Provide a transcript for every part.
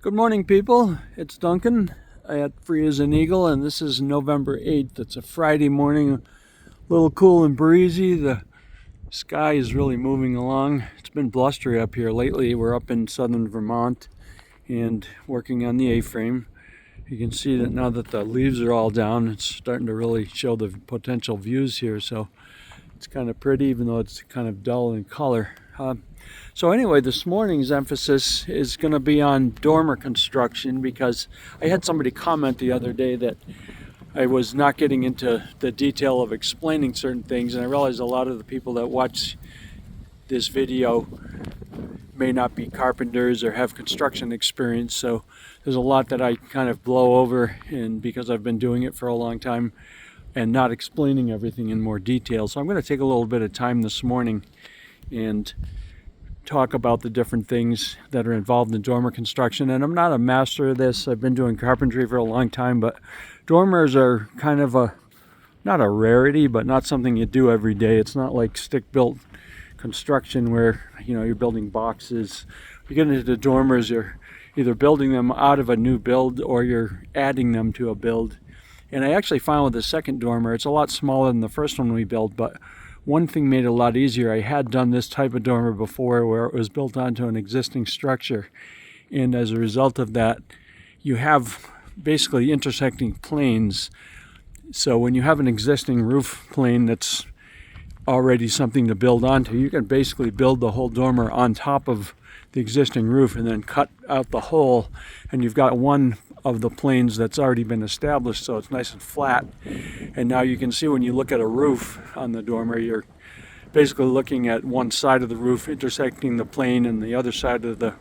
Good morning, people. It's Duncan at Free as an Eagle, and this is November 8th. It's a Friday morning, a little cool and breezy. The sky is really moving along. It's been blustery up here lately. We're up in southern Vermont and working on the A-frame. You can see that now that the leaves are all down, it's starting to really show the potential views here. So it's kind of pretty, even though it's kind of dull in color. So anyway, this morning's emphasis is going to be on dormer construction, because I had somebody comment the other day that I was not getting into the detail of explaining certain things, and I realized a lot of the people that watch this video may not be carpenters or have construction experience, so there's a lot that I kind of blow over, and because I've been doing it for a long time and not explaining everything in more detail. So I'm going to take a little bit of time this morning and talk about the different things that are involved in dormer construction. And I'm not a master of this. I've been doing carpentry for a long time, but dormers are kind of not a rarity, but not something you do every day. It's not like stick-built construction where, you're building boxes. You get into dormers, you're either building them out of a new build or you're adding them to a build. And I actually found with the second dormer, it's a lot smaller than the first one we built, but one thing made it a lot easier. I had done this type of dormer before where it was built onto an existing structure. And as a result of that, you have basically intersecting planes. So when you have an existing roof plane that's already something to build onto, you can basically build the whole dormer on top of the existing roof and then cut out the hole, and you've got one of the planes that's already been established, so it's nice and flat. And now you can see when you look at a roof on the dormer, you're basically looking at one side of the roof intersecting the plane and the other side of the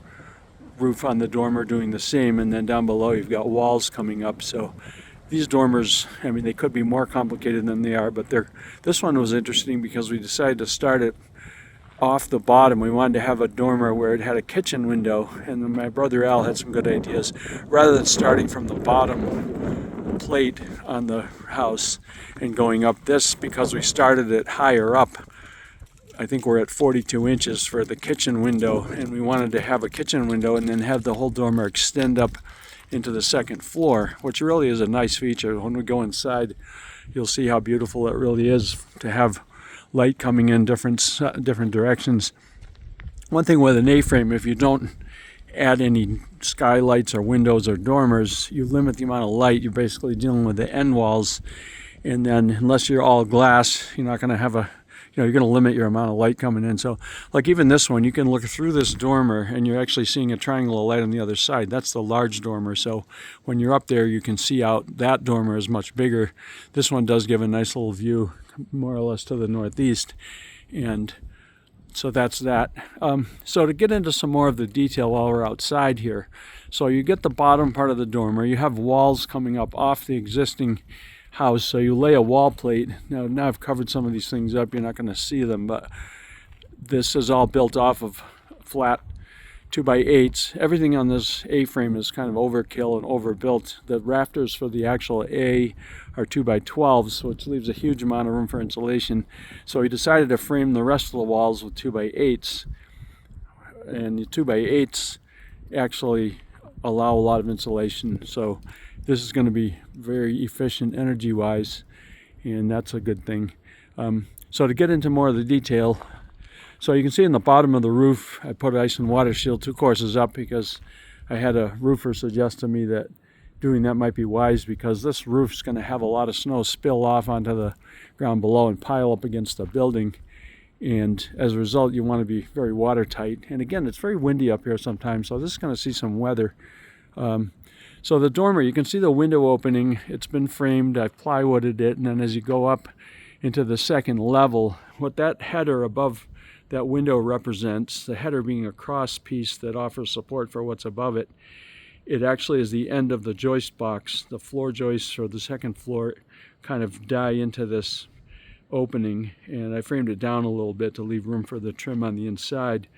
roof on the dormer doing the same, and then down below you've got walls coming up. So these dormers, they could be more complicated than they are, but this one was interesting because we decided to start it off the bottom. We wanted to have a dormer where it had a kitchen window, and then my brother Al had some good ideas. Rather than starting from the bottom plate on the house and going up this, because we started it higher up, I think we're at 42 inches for the kitchen window, and we wanted to have a kitchen window and then have the whole dormer extend up into the second floor, which really is a nice feature. When we go inside, you'll see how beautiful it really is to have light coming in different directions. One thing with an A-frame, if you don't add any skylights or windows or dormers, you limit the amount of light. You're basically dealing with the end walls, and then unless you're all glass, you're not going to have you're going to limit your amount of light coming in. So like even this one, you can look through this dormer and you're actually seeing a triangle of light on the other side. That's the large dormer. So when you're up there, you can see out. That dormer is much bigger. This one does give a nice little view more or less to the northeast. And so that's that. So to get into some more of the detail while we're outside here. So you get the bottom part of the dormer. You have walls coming up off the existing house, so you lay a wall plate. Now I've covered some of these things up, you're not going to see them, but this is all built off of flat 2x8s. Everything on this A-frame is kind of overkill and overbuilt. The rafters for the actual A are 2x12s, which leaves a huge amount of room for insulation. So we decided to frame the rest of the walls with 2x8s, and the 2x8s actually allow a lot of insulation. So this is going to be very efficient energy-wise, and that's a good thing. So to get into more of the detail, so you can see in the bottom of the roof, I put ice and water shield 2 courses up because I had a roofer suggest to me that doing that might be wise, because this roof's going to have a lot of snow spill off onto the ground below and pile up against the building. And as a result, you want to be very watertight. And again, it's very windy up here sometimes, so this is going to see some weather. So the dormer, you can see the window opening. It's been framed. I've plywooded it. And then as you go up into the second level, what that header above that window represents, the header being a cross piece that offers support for what's above it, it actually is the end of the joist box. The floor joists for the second floor kind of die into this opening, and I framed it down a little bit to leave room for the trim on the inside.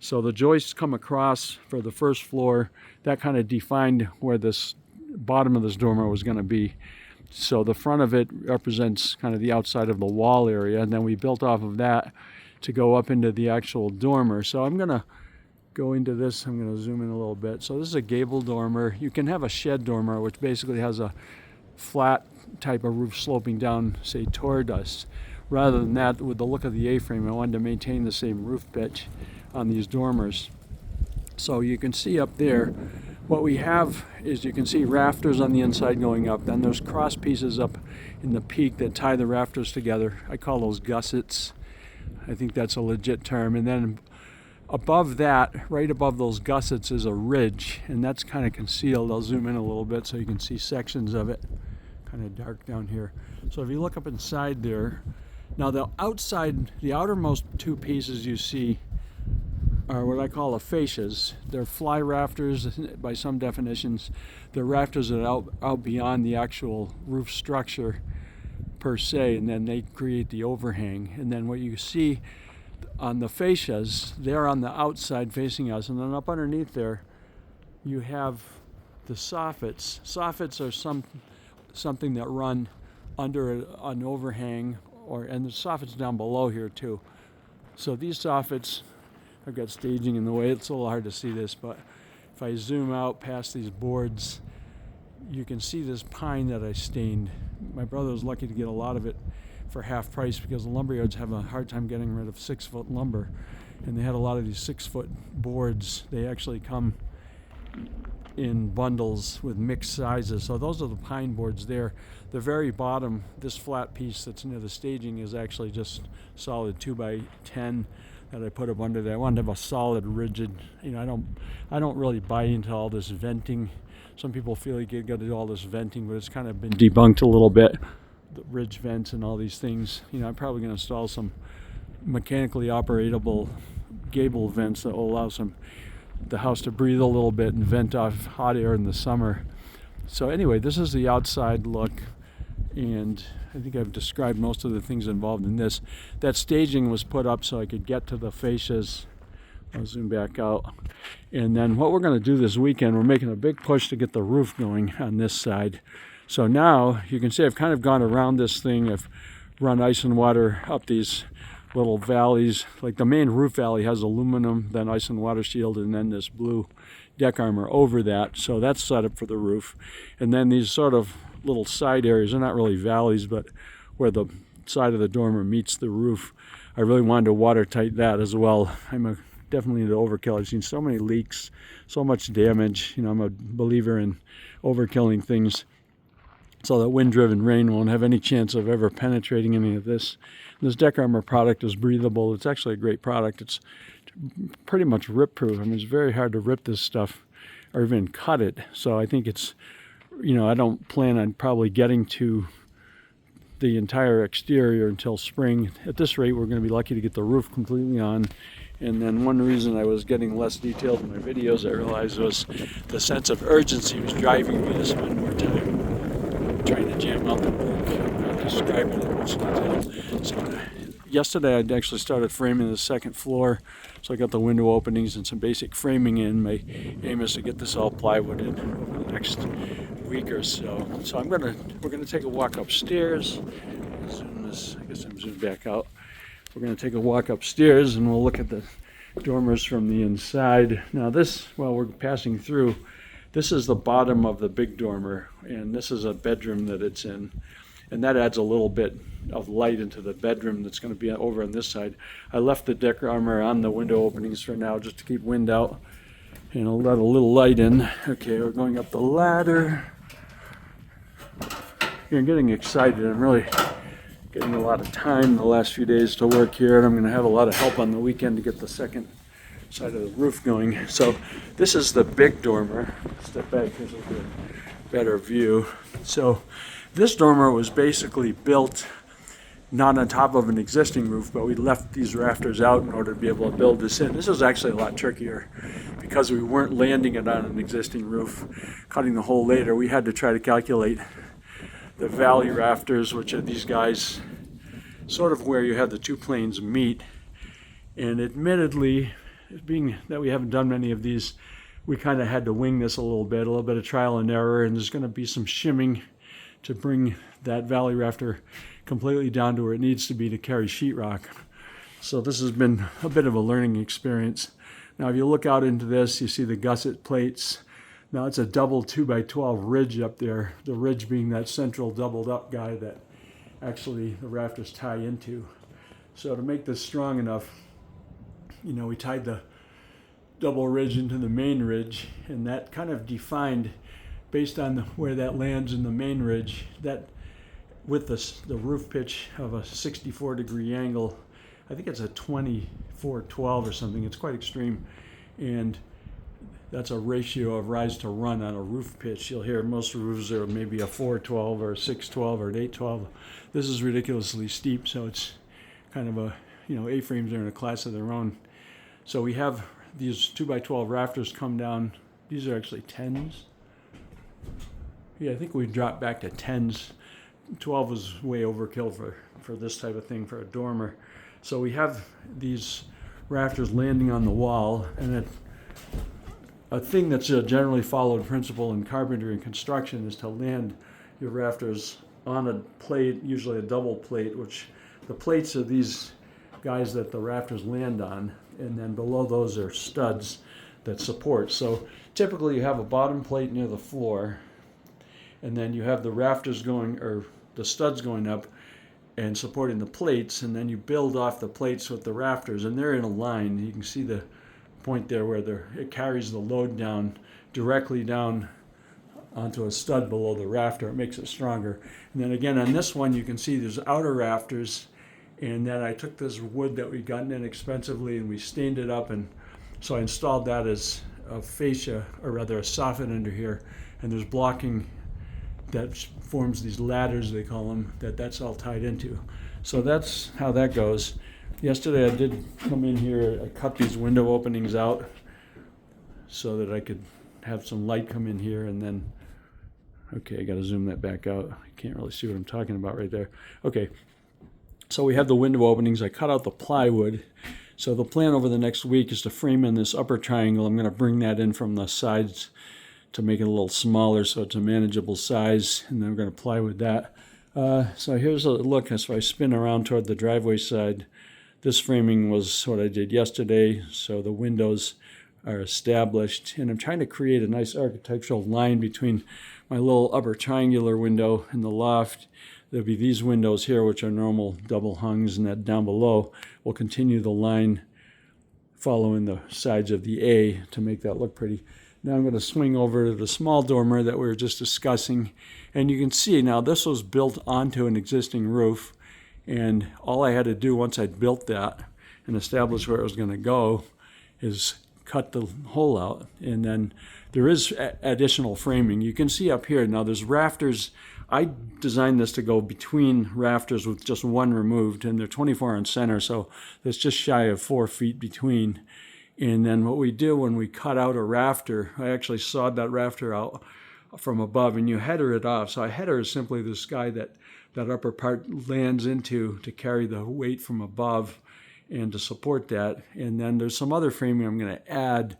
So the joists come across for the first floor. That kind of defined where this bottom of this dormer was going to be. So the front of it represents kind of the outside of the wall area, and then we built off of that to go up into the actual dormer. So I'm going to go into this. I'm going to zoom in a little bit. So this is a gable dormer. You can have a shed dormer, which basically has a flat type of roof sloping down, say, toward us. Rather than that, with the look of the A-frame, I wanted to maintain the same roof pitch on these dormers. So you can see up there, what we have is you can see rafters on the inside going up. Then there's cross pieces up in the peak that tie the rafters together. I call those gussets. I think that's a legit term. And then above that, right above those gussets, is a ridge, and that's kind of concealed. I'll zoom in a little bit so you can see sections of it. Kind of dark down here. So if you look up inside there, now the outside, the outermost two pieces you see are what I call the fascias. They're fly rafters by some definitions. They're rafters that are out beyond the actual roof structure per se, and then they create the overhang. And then what you see on the fascias, they're on the outside facing us, and then up underneath there you have the soffits. Soffits are something that run under an overhang, and the soffits down below here too. So these soffits, I've got staging in the way, it's a little hard to see this, but if I zoom out past these boards, you can see this pine that I stained. My brother was lucky to get a lot of it for half price because the lumberyards have a hard time getting rid of 6-foot lumber, and they had a lot of these 6-foot boards. They actually come in bundles with mixed sizes. So those are the pine boards there. The very bottom, this flat piece that's near the staging, is actually just solid 2x10 that I put up under there. I wanted to have a solid, rigid, I don't really buy into all this venting. Some people feel like you've got to do all this venting, but it's kind of been debunked a little bit. The ridge vents and all these things. I'm probably going to install some mechanically operatable gable vents that will allow the house to breathe a little bit and vent off hot air in the summer. So anyway, this is the outside look, and I think I've described most of the things involved in this. That staging was put up so I could get to the fascias. I'll zoom back out. And then what we're going to do this weekend, we're making a big push to get the roof going on this side. So now you can see I've kind of gone around this thing. I've run ice and water up these little valleys. Like the main roof valley has aluminum, then ice and water shield, and then this blue deck armor over that. So that's set up for the roof. And then these sort of little side areas, they're not really valleys, but where the side of the dormer meets the roof, I really wanted to watertight that as well. I'm definitely into overkill. I've seen so many leaks, so much damage. I'm a believer in overkilling things so that wind-driven rain won't have any chance of ever penetrating any of this. This deck armor product is breathable. It's actually a great product. It's pretty much rip-proof. It's very hard to rip this stuff or even cut it. So I think it's, I don't plan on probably getting to the entire exterior until spring. At this rate, we're going to be lucky to get the roof completely on. And then one reason I was getting less detailed in my videos, I realized, was the sense of urgency was driving me to spend more time trying to jam out the work. I'm not describing it in much detail. So yesterday I actually started framing the second floor. So I got the window openings and some basic framing in. My aim is to get this all plywooded over the next week or so. So we're gonna take a walk upstairs. Zoom this, I guess I'm zoomed back out. We're gonna take a walk upstairs and we'll look at the dormers from the inside. Now this, while we're passing through, this is the bottom of the big dormer, and this is a bedroom that it's in. And that adds a little bit of light into the bedroom that's going to be over on this side. I left the deck armor on the window openings for now just to keep wind out, and I'll let a little light in. Okay, we're going up the ladder. I'm getting excited. I'm really getting a lot of time the last few days to work here, and I'm going to have a lot of help on the weekend to get the second side of the roof going. So this is the big dormer. Step back, here's a better view. So this dormer was basically built not on top of an existing roof, but we left these rafters out in order to be able to build this in. This is actually a lot trickier because we weren't landing it on an existing roof, cutting the hole later. We had to try to calculate the valley rafters, which are these guys, sort of where you have the two planes meet. And admittedly, being that we haven't done many of these, we kind of had to wing this a little bit of trial and error, and there's going to be some shimming to bring that valley rafter completely down to where it needs to be to carry sheetrock. So this has been a bit of a learning experience, Now if you look out into this, you see the gusset plates. Now it's a double 2x12 ridge up there, the ridge being that central doubled up guy that actually the rafters tie into. So to make this strong enough, we tied the double ridge into the main ridge, and that kind of defined, based on where that lands in the main ridge, that with the roof pitch of a 64-degree angle, I think it's a 24-12 or something, it's quite extreme, and that's a ratio of rise to run on a roof pitch. You'll hear most roofs are maybe a 412 or a 612 or an 812. This is ridiculously steep, so it's kind of a, A-frames are in a class of their own. So we have these 2x12 rafters come down. These are actually 10s. Yeah, I think we dropped back to 10s. 12 was way overkill for this type of thing, for a dormer. So we have these rafters landing on the wall, and a thing that's a generally followed principle in carpentry and construction is to land your rafters on a plate, usually a double plate, which the plates are these guys that the rafters land on, and then below those are studs that support. So typically you have a bottom plate near the floor, and then you have the rafters going, or the studs going up and supporting the plates, and then you build off the plates with the rafters, and they're in a line. You can see the point there where it carries the load down, directly down onto a stud below the rafter. It makes it stronger. And then again on this one, you can see there's outer rafters, and then I took this wood that we'd gotten inexpensively and we stained it up, and so I installed that as a fascia, or rather a soffit under here, and there's blocking that forms these ladders, they call them, that's all tied into. So that's how that goes. Yesterday I did come in here, I cut these window openings out so that I could have some light come in here, and then, okay, I gotta zoom that back out. I can't really see what I'm talking about right there. Okay, so we have the window openings. I cut out the plywood. So the plan over the next week is to frame in this upper triangle. I'm gonna bring that in from the sides to make it a little smaller so it's a manageable size, and then we're gonna plywood that. So here's a look as I spin around toward the driveway side. This framing was what I did yesterday, so the windows are established, and I'm trying to create a nice architectural line between my little upper triangular window and the loft. There'll be these windows here, which are normal double hungs, and that down below will continue the line following the sides of the A to make that look pretty. Now I'm going to swing over to the small dormer that we were just discussing, and you can see now this was built onto an existing roof, and all I had to do once I'd built that and established where it was going to go is cut the hole out, and then there is additional framing. You can see up here now there's rafters. I designed this to go between rafters with just one removed, and they're 24 in center, so there's just shy of 4 feet between. And then what we do when we cut out a rafter, I actually sawed that rafter out from above, and you header it off. So a header is simply this guy that upper part lands into to carry the weight from above and to support that. And then there's some other framing I'm going to add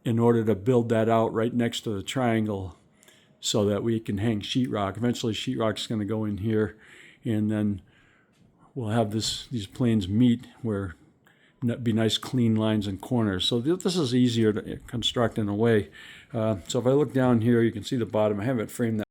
in order to build that out right next to the triangle so that we can hang sheetrock. Eventually sheetrock's going to go in here, and then we'll have these planes meet where be nice clean lines and corners. So this is easier to construct in a way. So if I look down here, you can see the bottom. I haven't framed that